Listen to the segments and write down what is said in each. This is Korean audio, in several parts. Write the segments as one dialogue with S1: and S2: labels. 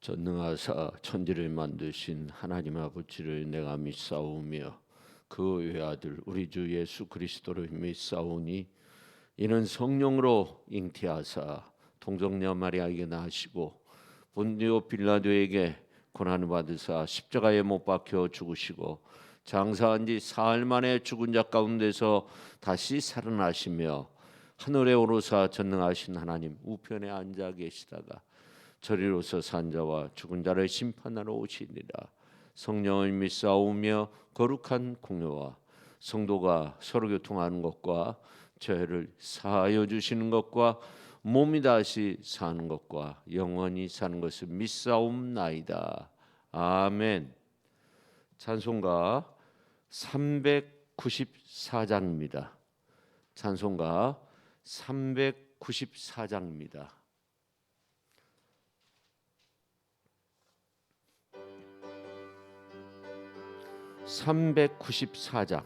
S1: 전능하사 천지를 만드신 하나님 아버지를 내가 믿사오며 그 외아들 우리 주 예수 그리스도를 믿사오니 이는 성령으로 잉태하사 동정녀 마리아에게 나시고 본디오 빌라도에게 고난을 받으사 십자가에 못 박혀 죽으시고 장사한 지 사흘 만에 죽은 자 가운데서 다시 살아나시며 하늘에 오르사 전능하신 하나님 우편에 앉아 계시다가 저리로서 산 자와 죽은 자를 심판하러 오시니라. 성령을 믿사오며 거룩한 공회와 성도가 서로 교통하는 것과 죄를 사하여 주시는 것과 몸이 다시 사는 것과 영원히 사는 것을 믿사옵나이다. 아멘. 찬송가 394장입니다. 찬송가 394장입니다. 394장.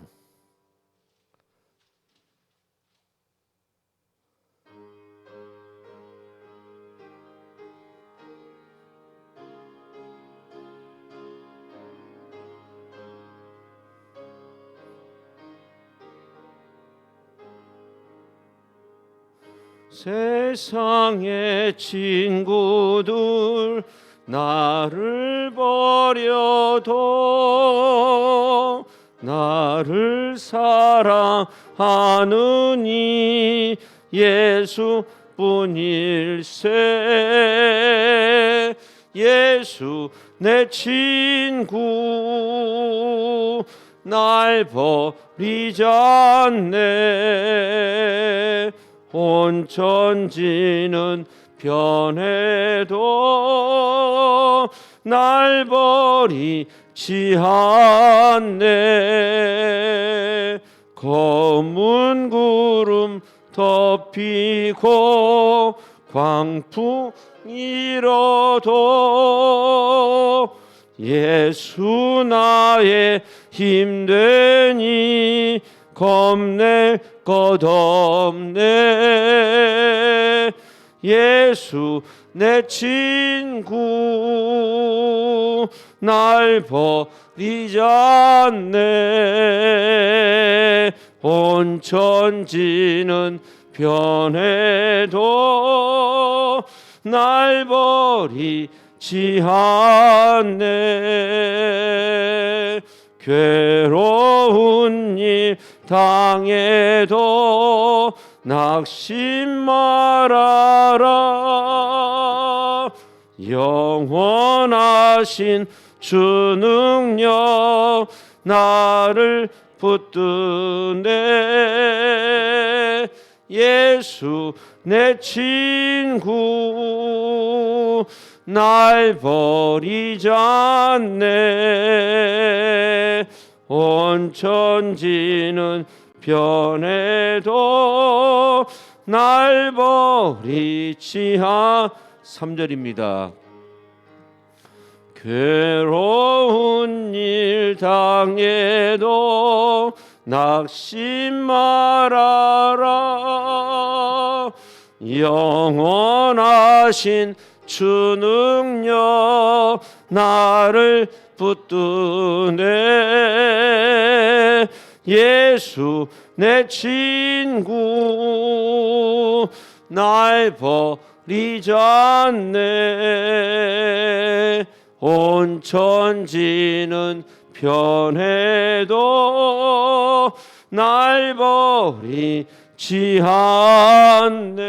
S1: 세상의 친구들 나를 버려도 나를 사랑하는 이 예수뿐일세. 예수 내 친구 날 버리지 않네. 온 천지는 변해도 날 버리지 않네. 검은 구름 덮이고 광풍 일어도 예수 나의 힘되니 겁낼 것 없네. 예수 내 친구 날 버리지 않네. 온 천지는 변해도 날 버리지 않네. 괴로운 일 당해도 낙심 말아라. 영원하신 주 능력 나를 붙드네. 예수 내 친구 날 버리지 않네. 온 천지는 변해도 날 버리지 않. 3절입니다. 괴로운 일 당해도 낙심 말아라. 영원하신 주 능력 나를 붙드네. 예수 내 친구 날 버리지 않네. 온 천지는 변해도 날 버리지 않네.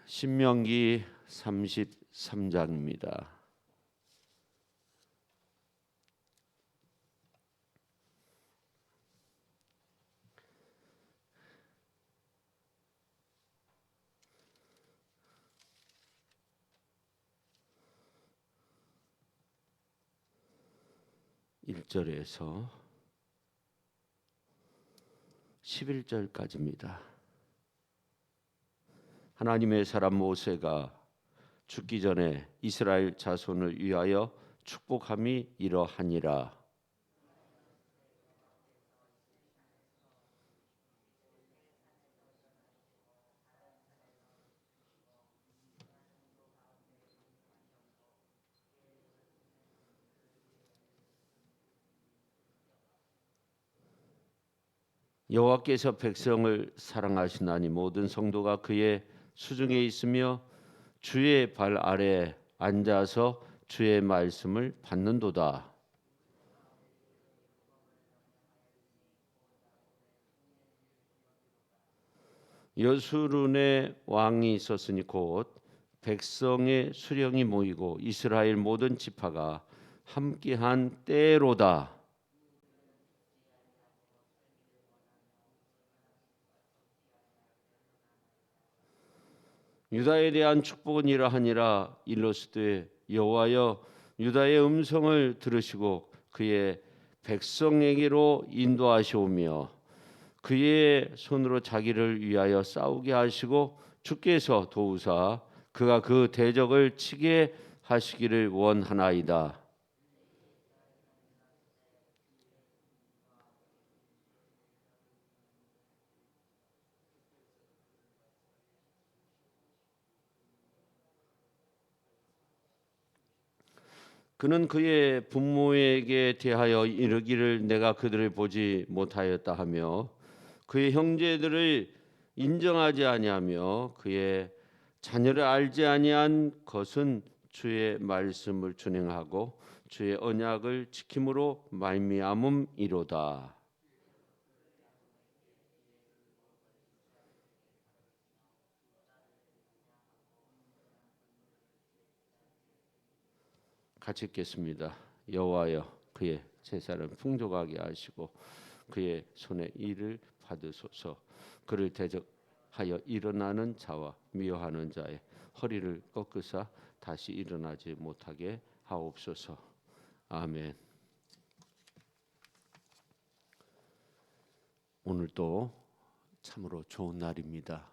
S1: 신명기 33장입니다. (1절에서) 11절까지입니다. 하나님의 사람 모세가 죽기 전에 이스라엘 자손을 위하여 축복함이 이러하니라. 여호와께서 백성을 사랑하시나니 모든 성도가 그의 수중에 있으며 주의 발 아래 앉아서 주의 말씀을 받는도다. 여수룬에 왕이 있었으니 곧 백성의 수령이 모이고 이스라엘 모든 지파가 함께한 때로다. 유다에 대한 축복은 이러하니라. 일러스되 여호와여 유다의 음성을 들으시고 그의 백성에게로 인도하시오며 그의 손으로 자기를 위하여 싸우게 하시고 주께서 도우사 그가 그 대적을 치게 하시기를 원하나이다. 그는 그의 부모에게 대하여 이르기를 내가 그들을 보지 못하였다 하며 그의 형제들을 인정하지 아니하며 그의 자녀를 알지 아니한 것은 주의 말씀을 준행하고 주의 언약을 지킴으로 말미암음이로다. 같이 읽겠습니다. 여호와여 그의 제사를 풍족하게 하시고 그의 손에 일을 받으소서. 그를 대적하여 일어나는 자와 미워하는 자의 허리를 꺾으사 다시 일어나지 못하게 하옵소서. 아멘. 오늘도 참으로 좋은 날입니다.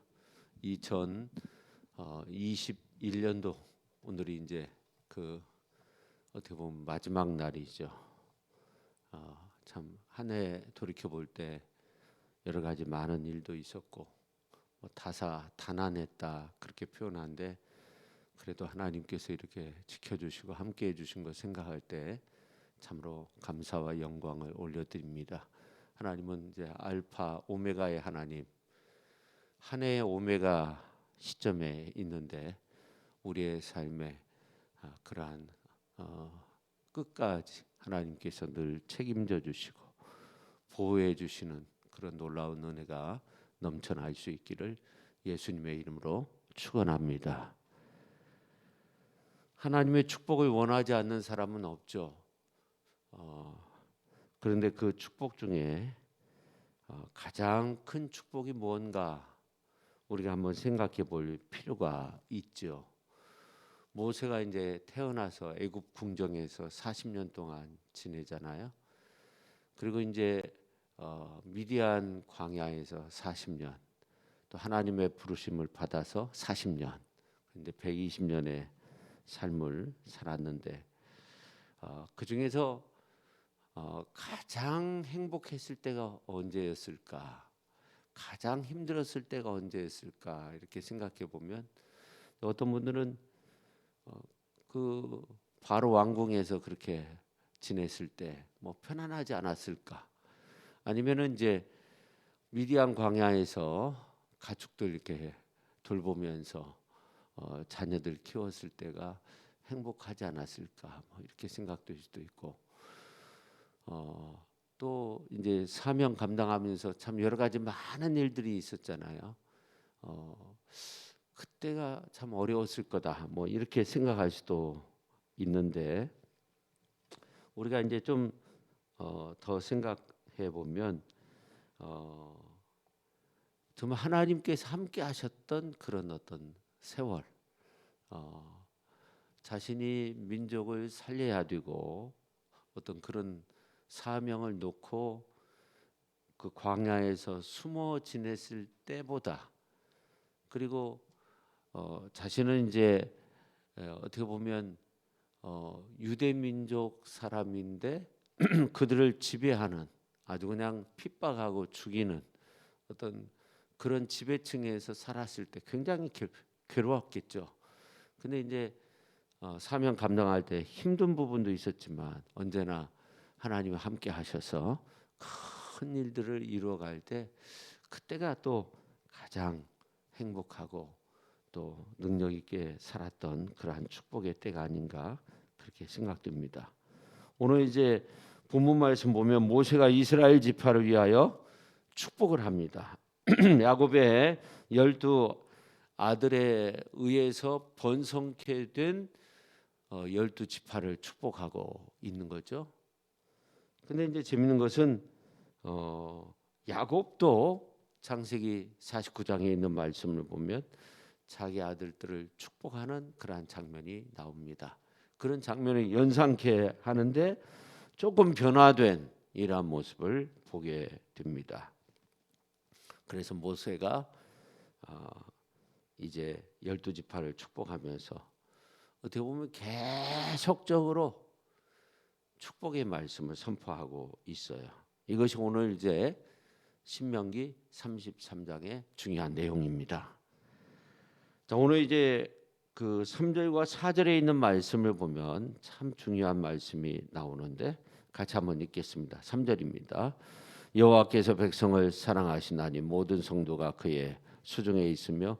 S1: 2021년도 오늘이 이제 그 어떻게 보면 마지막 날이죠. 참 한 해 돌이켜 볼 때 여러 가지 많은 일도 있었고 뭐 다사다난했다 그렇게 표현하는데 그래도 하나님께서 이렇게 지켜주시고 함께해 주신 것 생각할 때 참으로 감사와 영광을 올려드립니다. 하나님은 이제 알파 오메가의 하나님, 한 해의 오메가 시점에 있는데 우리의 삶에 그러한 끝까지 하나님께서 늘 책임져 주시고 보호해 주시는 그런 놀라운 은혜가 넘쳐날 수 있기를 예수님의 이름으로 축원합니다. 하나님의 축복을 원하지 않는 사람은 없죠. 그런데 그 축복 중에 가장 큰 축복이 무언가 우리가 한번 생각해 볼 필요가 있죠. 모세가 이제 태어나서 애굽 궁정에서 40년 동안 지내잖아요. 그리고 이제 미디안 광야에서 40년, 또 하나님의 부르심을 받아서 40년, 근데 120년의 삶을 살았는데 그 중에서 가장 행복했을 때가 언제였을까? 가장 힘들었을 때가 언제였을까? 이렇게 생각해 보면 어떤 분들은 그 바로 왕궁에서 그렇게 지냈을 때 뭐 편안하지 않았을까? 아니면은 이제 미디안 광야에서 가축들 이렇게 돌보면서 자녀들 키웠을 때가 행복하지 않았을까? 뭐 이렇게 생각될 수도 있고, 또 이제 사명 감당하면서 참 여러 가지 많은 일들이 있었잖아요. 그때가 참 어려웠을 거다. 뭐 이렇게 생각할 수도 있는데 우리가 이제 좀 더 생각해 보면 정말 하나님께서 함께 하셨던 그런 어떤 세월, 자신이 민족을 살려야 되고 어떤 그런 사명을 놓고 그 광야에서 숨어 지냈을 때보다, 그리고 자신은 이제 어떻게 보면 유대 민족 사람인데 그들을 지배하는 아주 그냥 핍박하고 죽이는 어떤 그런 지배층에서 살았을 때 굉장히 괴로웠겠죠. 근데 이제 사명 감당할 때 힘든 부분도 있었지만 언제나 하나님과 함께 하셔서 큰 일들을 이루어갈 때 그때가 또 가장 행복하고 또 능력 있게 살았던 그러한 축복의 때가 아닌가 그렇게 생각됩니다. 오늘 이제 본문 말씀 보면 모세가 이스라엘 지파를 위하여 축복을 합니다. 야곱의 12 아들에 의해서 번성케 된 12 지파를 축복하고 있는 거죠. 근데 이제 재밌는 것은 야곱도 창세기 49장에 있는 말씀을 보면 자기 아들들을 축복하는 그러한 장면이 나옵니다. 그런 장면을 연상케 하는데 조금 변화된 이러한 모습을 보게 됩니다. 그래서 모세가 이제 12지파를 축복하면서 어떻게 보면 계속적으로 축복의 말씀을 선포하고 있어요. 이것이 오늘 이제 신명기 33장의 중요한 내용입니다. 자, 오늘 이제 그 3절과 4절에 있는 말씀을 보면 참 중요한 말씀이 나오는데 같이 한번 읽겠습니다. 3절입니다. 여호와께서 백성을 사랑하시나니 모든 성도가 그의 수중에 있으며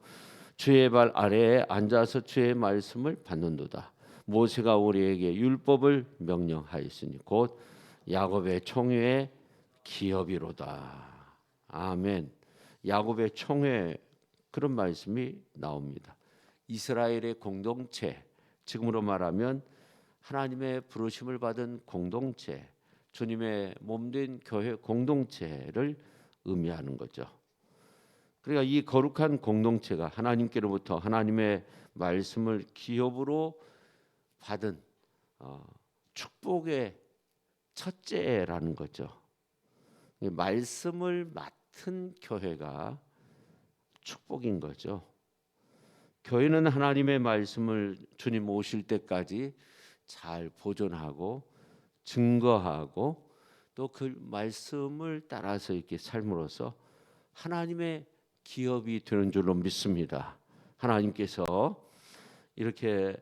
S1: 주의 발 아래에 앉아서 주의 말씀을 받는도다. 모세가 우리에게 율법을 명령하였으니 곧 야곱의 총회의 기업이로다. 아멘. 야곱의 총회 그런 말씀이 나옵니다. 이스라엘의 공동체, 지금으로 말하면 하나님의 부르심을 받은 공동체, 주님의 몸된 교회 공동체를 의미하는 거죠. 그러니까 이 거룩한 공동체가 하나님께로부터 하나님의 말씀을 기업으로 받은 축복의 첫째라는 거죠. 말씀을 맡은 교회가 축복인 거죠. 교회는 하나님의 말씀을 주님 오실 때까지 잘 보존하고 증거하고 또 그 말씀을 따라서 이렇게 삶으로써 하나님의 기업이 되는 줄로 믿습니다. 하나님께서 이렇게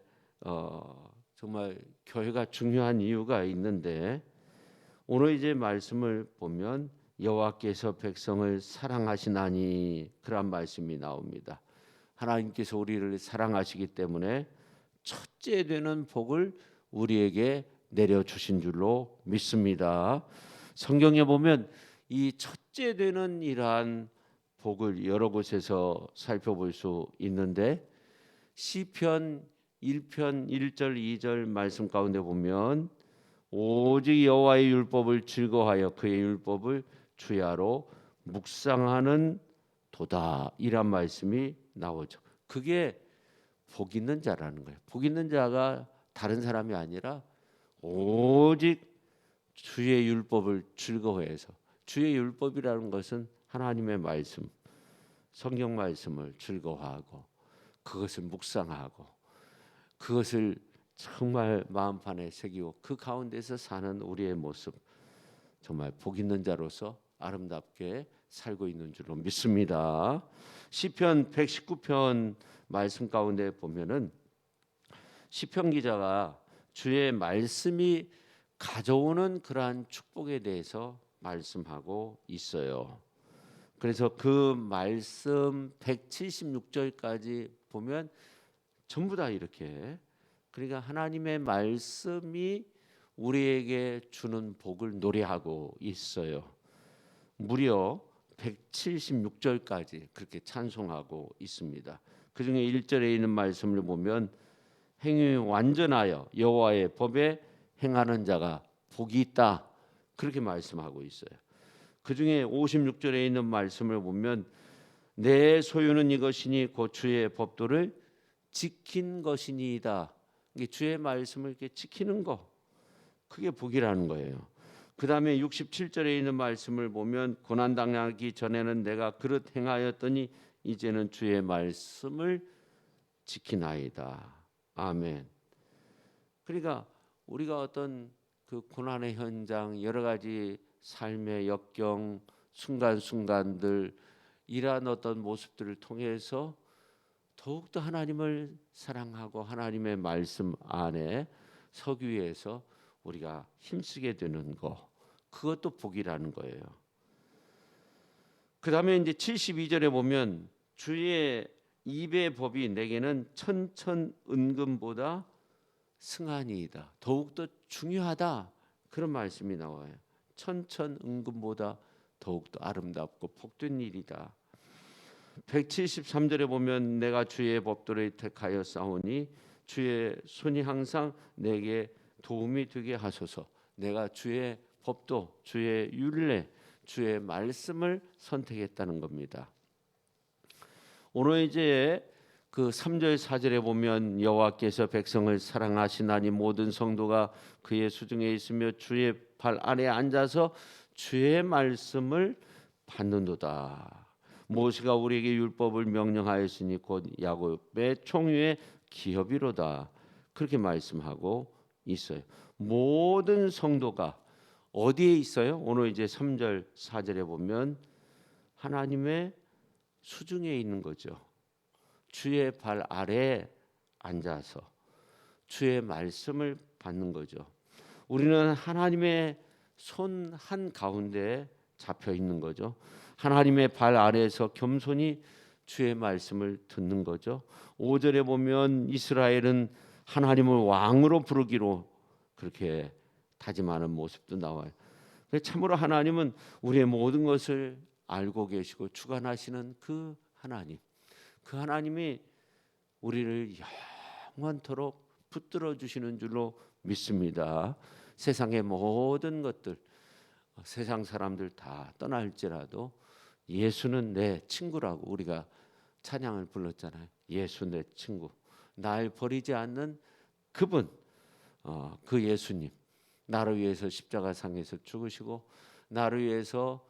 S1: 정말 교회가 중요한 이유가 있는데 오늘 이제 말씀을 보면 여호와께서 백성을 사랑하시나니 그런 말씀이 나옵니다. 하나님께서 우리를 사랑하시기 때문에 첫째 되는 복을 우리에게 내려주신 줄로 믿습니다. 성경에 보면 이 첫째 되는 이러한 복을 여러 곳에서 살펴볼 수 있는데 시편 1편 1절 2절 말씀 가운데 보면 오직 여호와의 율법을 즐거워하여 그의 율법을 주야로 묵상하는 도다 이란 말씀이 나오죠. 그게 복 있는 자라는 거예요. 복 있는 자가 다른 사람이 아니라 오직 주의 율법을 즐거워해서 주의 율법이라는 것은 하나님의 말씀, 성경 말씀을 즐거워하고 그것을 묵상하고 그것을 정말 마음판에 새기고 그 가운데서 사는 우리의 모습 정말 복 있는 자로서 아름답게 살고 있는 줄로 믿습니다. 시편 119편 말씀 가운데 보면은 시편 기자가 주의 말씀이 가져오는 그러한 축복에 대해서 말씀하고 있어요. 그래서 그 말씀 176절까지 보면 전부 다 이렇게 그러니까 하나님의 말씀이 우리에게 주는 복을 노래하고 있어요. 무려 176절까지 그렇게 찬송하고 있습니다. 그중에 1절에 있는 말씀을 보면 행위 완전하여 여호와의 법에 행하는 자가 복이 있다. 그렇게 말씀하고 있어요. 그중에 56절에 있는 말씀을 보면 내 소유는 이것이니 곧 주의 법도를 지킨 것이니이다. 이게 주의 말씀을 이렇게 지키는 거 그게 복이라는 거예요. 그 다음에 67절에 있는 말씀을 보면 고난당하기 전에는 내가 그릇 행하였더니 이제는 주의 말씀을 지키나이다. 아멘. 그러니까 우리가 어떤 그 고난의 현장 여러 가지 삶의 역경 순간순간들 이러한 어떤 모습들을 통해서 더욱더 하나님을 사랑하고 하나님의 말씀 안에 서기 위해서 우리가 힘쓰게 되는 거 그것도 복이라는 거예요. 그 다음에 이제 72절에 보면 주의 입의 법이 내게는 천천은금보다 승하니이다. 더욱더 중요하다. 그런 말씀이 나와요. 천천은금보다 더욱더 아름답고 복된 일이다. 173절에 보면 내가 주의 법도를 택하여 싸우니 주의 손이 항상 내게 도움이 되게 하소서. 내가 주의 법도, 주의 율례, 주의 말씀을 선택했다는 겁니다. 오늘 이제 그 3절 4절에 보면 여호와께서 백성을 사랑하시나니 모든 성도가 그의 수중에 있으며 주의 발 아래에 앉아서 주의 말씀을 받는도다. 모세가 우리에게 율법을 명령하였으니 곧 야곱의 총유의 기업이로다. 그렇게 말씀하고 있어요. 모든 성도가 어디에 있어요? 오늘 이제 3절 4절에 보면 하나님의 수중에 있는 거죠. 주의 발 아래에 앉아서 주의 말씀을 받는 거죠. 우리는 하나님의 손 한 가운데 잡혀 있는 거죠. 하나님의 발 아래에서 겸손히 주의 말씀을 듣는 거죠. 5절에 보면 이스라엘은 하나님을 왕으로 부르기로 그렇게 다짐하는 모습도 나와요. 참으로 하나님은 우리의 모든 것을 알고 계시고 주관하시는 그 하나님, 그 하나님이 우리를 영원토록 붙들어 주시는 줄로 믿습니다. 세상의 모든 것들, 세상 사람들 다 떠날지라도 예수는 내 친구라고 우리가 찬양을 불렀잖아요. 예수 내 친구, 날 버리지 않는 그분, 그 예수님, 나를 위해서 십자가상에서 죽으시고 나를 위해서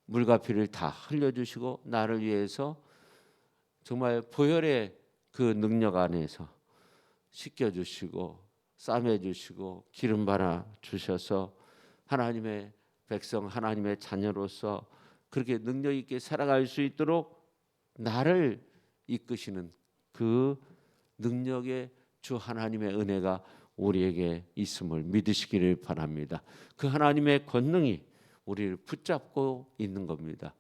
S1: 물과 피를 다 흘려주시고 나를 위해서 정말 보혈의 그 능력 안에서 씻겨주시고 싸매주시고 기름 발라 주셔서 하나님의 백성, 하나님의 자녀로서 그렇게 능력 있게 살아갈 수 있도록 나를 이끄시는 그 능력의 주 하나님의 은혜가 우리에게 있음을 믿으시기를 바랍니다. 그 하나님의 권능이 우리를 붙잡고 있는 겁니다.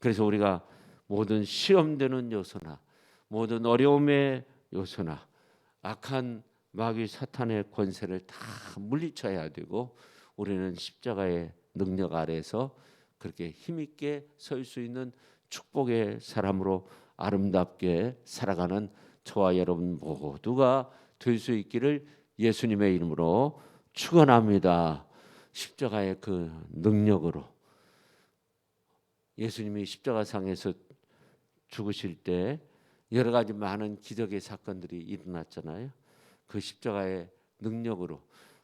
S1: 그래서 우리가 모든 시험되는 요소나 모든 어려움의 요소나 악한 마귀 사탄의 권세를 다 물리쳐야 되고 우리는 십자가의 능력 아래서 그렇게 힘있게 설 수 있는 축복의 사람으로 아름답게 살아가는 저와 여러분 모두가 될 수 있기를 예수님의 이름으로 축원합니다. 십자가의 그 능력으로 예수님이 십자가상에서 죽으실 때 여러 가지 많은 기적의 사건들이 일어났잖아요. 그 십자가의 능력으로,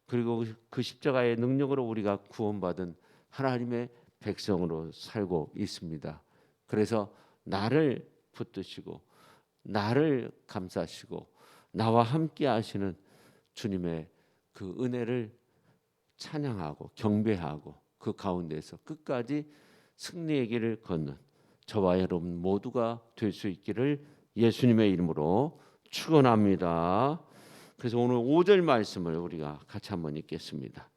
S1: 그리고 그 십자가의 능력으로 우리가 구원받은 하나님의 백성으로 살고 있습니다. 그래서 나를 붙드시고 나를 감싸시고 나와 함께 하시는 주님의 그 은혜를 찬양하고 경배하고 그 가운데서 끝까지 승리의 길을 걷는 저와 여러분 모두가 될 수 있기를 예수님의 이름으로 축원합니다. 그래서 오늘 5절 말씀을 우리가 같이 한번 읽겠습니다.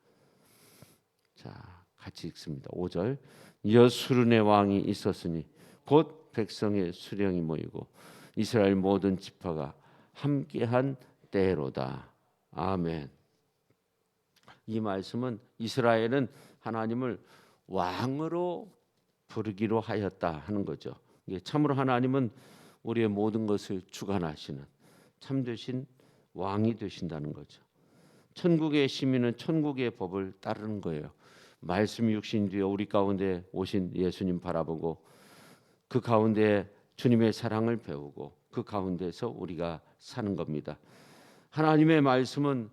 S1: 자, 같이 읽습니다. 5절. 여수르네 왕이 있었으니 곧 백성의 수령이 모이고 이스라엘 모든 지파가 함께한 때로다. 아멘. 이 말씀은 이스라엘은 하나님을 왕으로 부르기로 하였다 하는 거죠. 참으로 하나님은 우리의 모든 것을 주관하시는 참되신 왕이 되신다는 거죠. 천국의 시민은 천국의 법을 따르는 거예요. 말씀이 육신 되어 우리 가운데 오신 예수님 바라보고 그 가운데 주님의 사랑을 배우고 그 가운데서 우리가 사는 겁니다. 하나님의 말씀은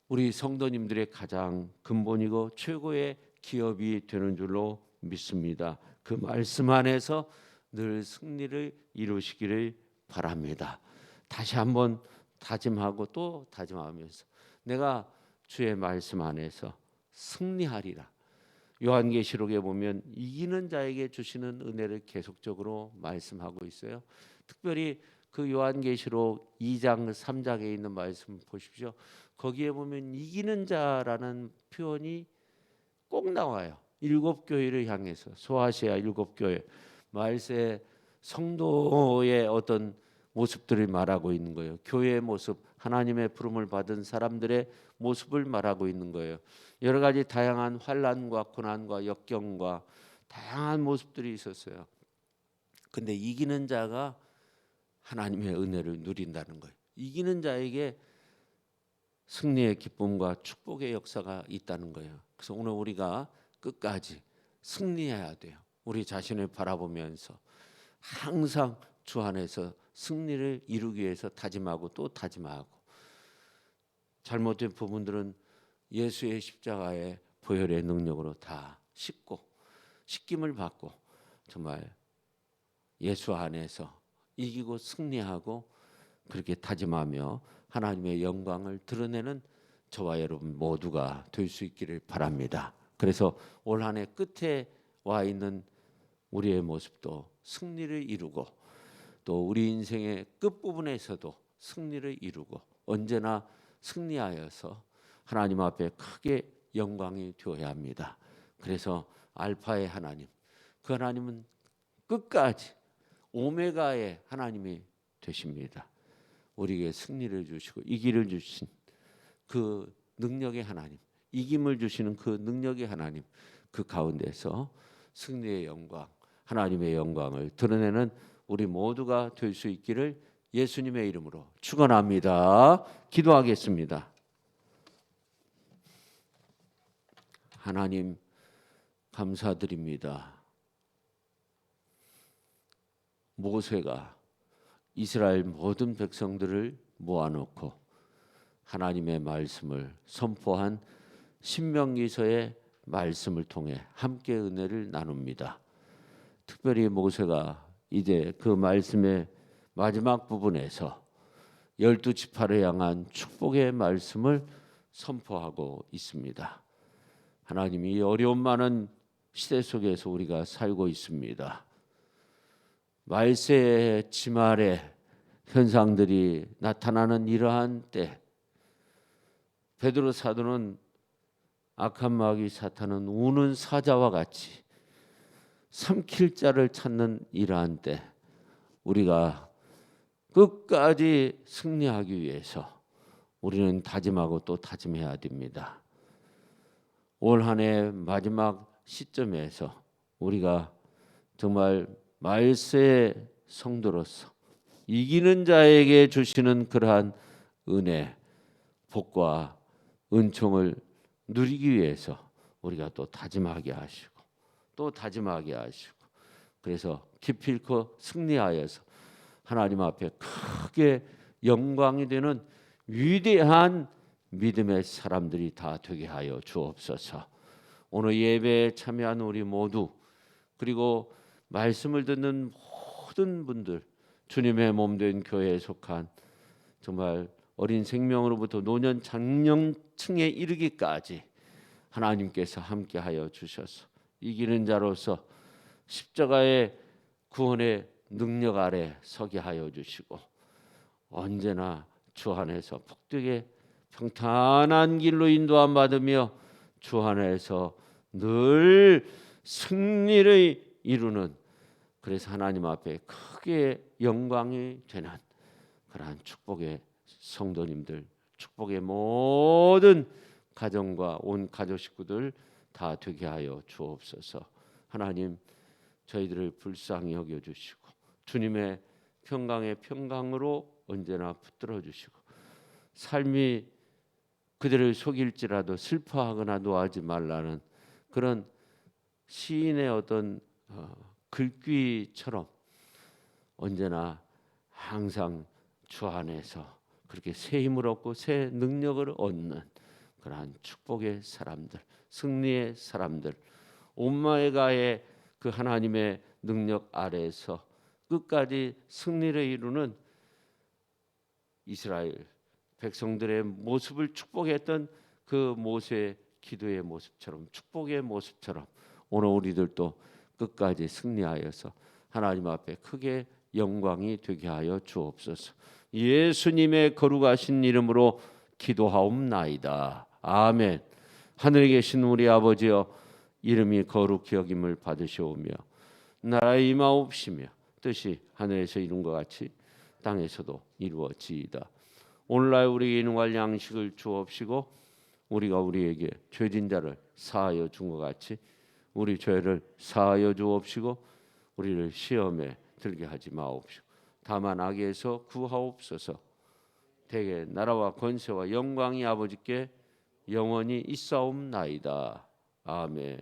S1: 우리 성도님들의 가장 근본이고 최고의 기업이 되는 줄로 믿습니다. 그 말씀 안에서 늘 승리를 이루시기를 바랍니다. 다시 한번 다짐하고 또 다짐하면서 내가 주의 말씀 안에서 승리하리라. 요한계시록에 보면 이기는 자에게 주시는 은혜를 계속적으로 말씀하고 있어요. 특별히 그 요한계시록 2장 3장에 있는 말씀 보십시오. 거기에 보면 이기는 자라는 표현이 꼭 나와요. 7 교회를 향해서 소아시아 7 교회 말세 성도의 어떤 모습들을 말하고 있는 거예요. 교회의 모습, 하나님의 부름을 받은 사람들의 모습을 말하고 있는 거예요. 여러 가지 다양한 환난과 고난과 역경과 다양한 모습들이 있었어요. 근데 이기는 자가 하나님의 은혜를 누린다는 거예요. 이기는 자에게 승리의 기쁨과 축복의 역사가 있다는 거예요. 그래서 오늘 우리가 끝까지 승리해야 돼요. 우리 자신을 바라보면서 항상 주 안에서 승리를 이루기 위해서 다짐하고 또 다짐하고, 잘못된 부분들은 예수의 십자가의 보혈의 능력으로 다 씻김을 받고 정말 예수 안에서 이기고 승리하고 그렇게 다짐하며 하나님의 영광을 드러내는 저와 여러분 모두가 될 수 있기를 바랍니다. 그래서 올 한 해 끝에 와 있는 우리의 모습도 승리를 이루고, 또 우리 인생의 끝부분에서도 승리를 이루고 언제나 승리하여서 하나님 앞에 크게 영광이 되어야 합니다. 그래서 알파의 하나님, 그 하나님은 끝까지 오메가의 하나님이 되십니다. 우리에게 승리를 주시고 이기를 주신 그 능력의 하나님, 이김을 주시는 그 능력의 하나님, 그 가운데서 승리의 영광, 하나님의 영광을 드러내는 우리 모두가 될 수 있기를 예수님의 이름으로 축원합니다. 기도하겠습니다. 하나님 감사드립니다. 모세가 이스라엘 모든 백성들을 모아놓고 하나님의 말씀을 선포한 신명기서의 말씀을 통해 함께 은혜를 나눕니다. 특별히 모세가 이제 그 말씀의 마지막 부분에서 12지파를 향한 축복의 말씀을 선포하고 있습니다. 하나님, 이 어려움 많은 시대 속에서 우리가 살고 있습니다. 말세의 지말의 현상들이 나타나는 이러한 때, 베드로 사도는 악한 마귀 사탄은 우는 사자와 같이 삼킬 자를 찾는 이러한 때, 우리가 끝까지 승리하기 위해서 우리는 다짐하고 또 다짐해야 됩니다. 올 한 해 마지막 시점에서 우리가 정말 말세의 성도로서 이기는 자에게 주시는 그러한 은혜, 복과 은총을 누리기 위해서 우리가 또 다짐하게 하시고 또 다짐하게 하시고, 그래서 기필코 승리하여서 하나님 앞에 크게 영광이 되는 위대한 믿음의 사람들이 다 되게 하여 주옵소서. 오늘 예배에 참여한 우리 모두, 그리고 말씀을 듣는 모든 분들, 주님의 몸된 교회에 속한 정말 어린 생명으로부터 노년 장년층에 이르기까지 하나님께서 함께하여 주셔서 이기는 자로서 십자가의 구원의 능력 아래 서게 하여 주시고, 언제나 주 안에서 복되게 평탄한 길로 인도함 받으며 주 안에서 늘 승리를 이루는, 그래서 하나님 앞에 크게 영광이 되는 그러한 축복의 성도님들, 축복의 모든 가정과 온 가족 식구들 다 되게 하여 주옵소서. 하나님, 저희들을 불쌍히 여겨주시고 주님의 평강의 평강으로 언제나 붙들어 주시고, 삶이 그들을 속일지라도 슬퍼하거나 노하지 말라는 그런 시인의 어떤 글귀처럼 언제나 항상 주 안에서 그렇게 새 힘을 얻고 새 능력을 얻는 그러한 축복의 사람들, 승리의 사람들, 온마에가의 그 하나님의 능력 아래에서 끝까지 승리를 이루는 이스라엘 백성들의 모습을 축복했던 그 모세의 기도의 모습처럼, 축복의 모습처럼 오늘 우리들도 끝까지 승리하여서 하나님 앞에 크게 영광이 되게 하여 주옵소서. 예수님의 거룩하신 이름으로 기도하옵나이다. 아멘. 하늘에 계신 우리 아버지여, 이름이 거룩히 여김을 받으시오며 나라의 임하옵시며 뜻이 하늘에서 이룬 것 같이 땅에서도 이루어지이다. 오늘날 우리에게 일용할 양식을 주옵시고 우리가 우리에게 죄진 자를 사하여 준 것 같이 우리 죄를 사하여 주옵시고 우리를 시험에 들게 하지 마옵시고 다만 악에서 구하옵소서. 대개 나라와 권세와 영광이 아버지께 영원히 있사옵나이다. 아멘.